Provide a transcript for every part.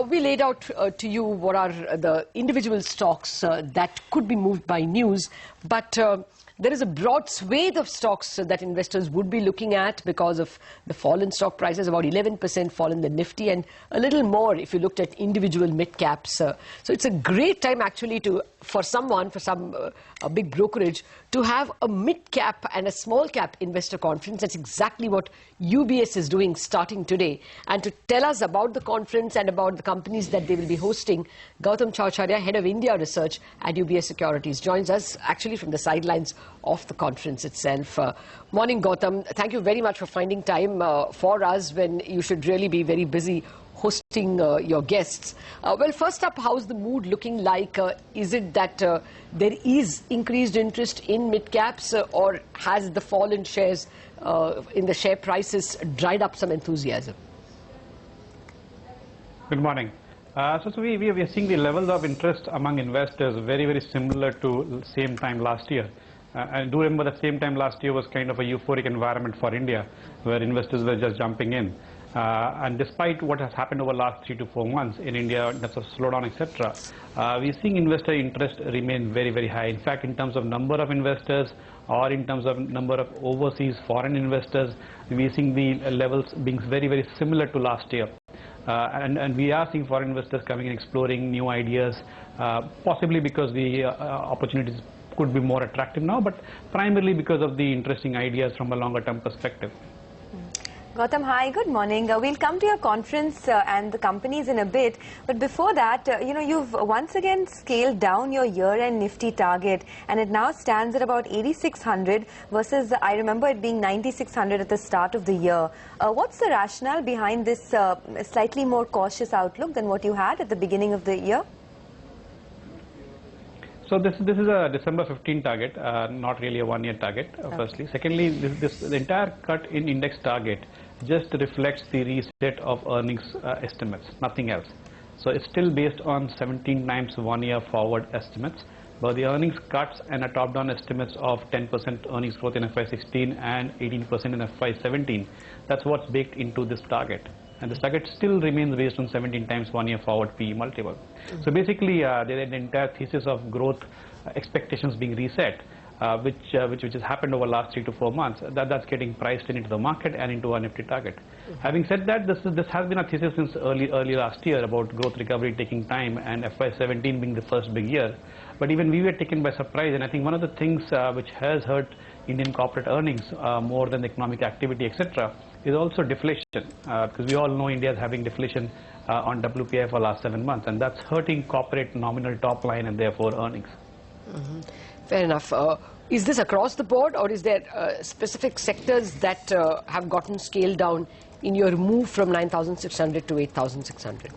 we laid out to you what are the individual stocks that could be moved by news, but there is a broad swathe of stocks that investors would be looking at because of the fall in stock prices, about 11% fall in the Nifty, and a little more if you looked at individual mid-caps. So it's a great time actually for some a big brokerage to have a mid-cap and a small-cap investor conference. That's exactly what UBS is doing starting today. And to tell us about the conference and about the companies that they will be hosting, Gautam Chhaochharia, Head of India Research at UBS Securities, joins us actually from the sidelines of the conference itself. Morning, Gautam. Thank you very much for finding time for us when you should really be very busy hosting your guests. Well, first up, how's the mood looking like? Is it that there is increased interest in mid-caps or has the fall in shares in the share prices dried up some enthusiasm? Good morning. So we are seeing the levels of interest among investors very, very similar to same time last year. I do remember the same time last year was kind of a euphoric environment for India, where investors were just jumping in. And despite what has happened over the last 3 to 4 months in India, in terms of slowdown, etc., we're seeing investor interest remain very, very high. In fact, in terms of number of investors or in terms of number of overseas foreign investors, we're seeing the levels being very, very similar to last year. And we are seeing foreign investors coming and exploring new ideas, possibly because the opportunities could be more attractive now, but primarily because of the interesting ideas from a longer term perspective. Gautam, hi, good morning. We'll come to your conference and the companies in a bit. But before that, you've once again scaled down your year-end Nifty target, and it now stands at about 8,600 versus, I remember it being 9,600 at the start of the year. What's the rationale behind this slightly more cautious outlook than what you had at the beginning of the year? So this is a December 15 target, not really a one-year target, firstly. Secondly, the entire cut in index target just reflects the reset of earnings estimates, nothing else. So it's still based on 17 times one-year forward estimates, but the earnings cuts and a top-down estimates of 10% earnings growth in FY16 and 18% in FY17, that's what's baked into this target. And this target still remains based on 17 times one-year forward PE multiple. So basically, the entire thesis of growth expectations being reset, which has happened over the last 3 to 4 months, that's getting priced into the market and into our Nifty target. Having said that, this has been a thesis since early last year about growth recovery taking time and FY17 being the first big year. But even we were taken by surprise, and I think one of the things which has hurt Indian corporate earnings more than the economic activity, etc., is also deflation, because we all know India is having deflation on WPI for the last 7 months, and that's hurting corporate nominal top line and therefore earnings. Fair enough. Is this across the board, or is there specific sectors that have gotten scaled down in your move from 9,600 to 8,600?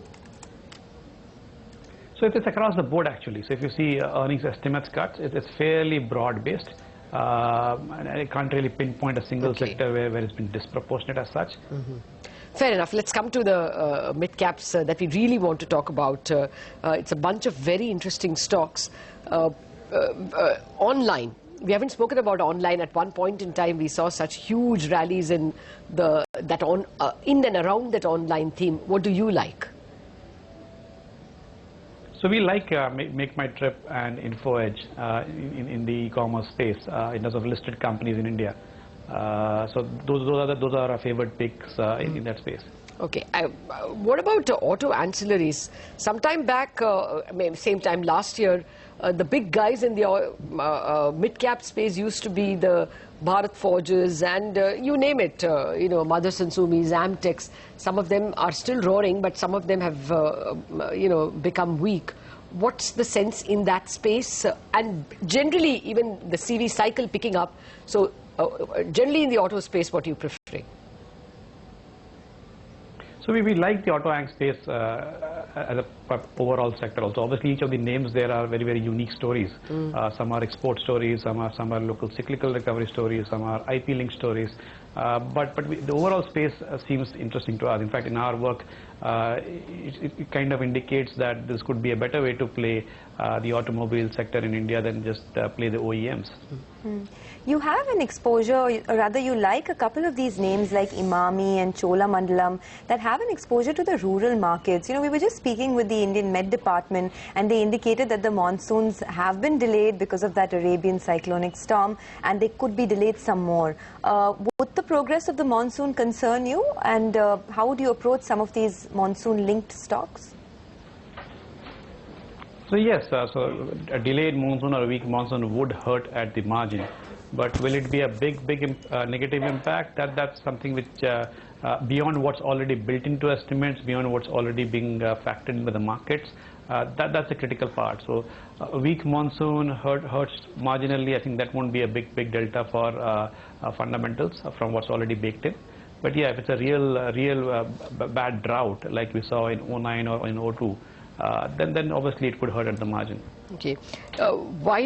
So it's across the board actually. So if you see earnings estimates cuts, it's fairly broad based. I can't really pinpoint a single sector where it's been disproportionate as such. Fair enough. Let's come to the mid-caps that we really want to talk about. It's a bunch of very interesting stocks. Online. We haven't spoken about online. At one point in time, we saw such huge rallies in in and around that online theme. What do you like? So we like Make My Trip and InfoEdge in the e-commerce space in terms of listed companies in India. So those are our favorite picks in that space. Okay. What about auto ancillaries? Sometime back, same time last year, the big guys in the mid-cap space used to be the Bharat Forges and you name it, Motherson Sumis, Amtex. Some of them are still roaring, but some of them have, become weak. What's the sense in that space? And generally, even the CV cycle picking up. So generally in the auto space, what do you prefer? So we like the auto ang space as a overall sector also. Obviously, each of the names there are very, very unique stories. Some are export stories, some are local cyclical recovery stories, some are IP link stories. The overall space seems interesting to us. In fact, in our work, it kind of indicates that this could be a better way to play the automobile sector in India than just play the OEMs. You have an exposure, or rather you like a couple of these names like Imami and Cholamandalam that have an exposure to the rural markets. You know, we were just speaking with the Indian Met Department and they indicated that the monsoons have been delayed because of that Arabian cyclonic storm and they could be delayed some more. Would the progress of the monsoon concern you, and how would you approach some of these monsoon-linked stocks? So yes, so a delayed monsoon or a weak monsoon would hurt at the margin, but will it be a big negative impact? That's something which beyond what's already built into estimates, beyond what's already being factored in by the markets, that's a critical part. So a weak monsoon hurts marginally. I think that won't be a big delta for fundamentals from what's already baked in. But yeah, if it's a real bad drought like we saw in 09 or in 02, then obviously it could hurt at the margin. Okay. Why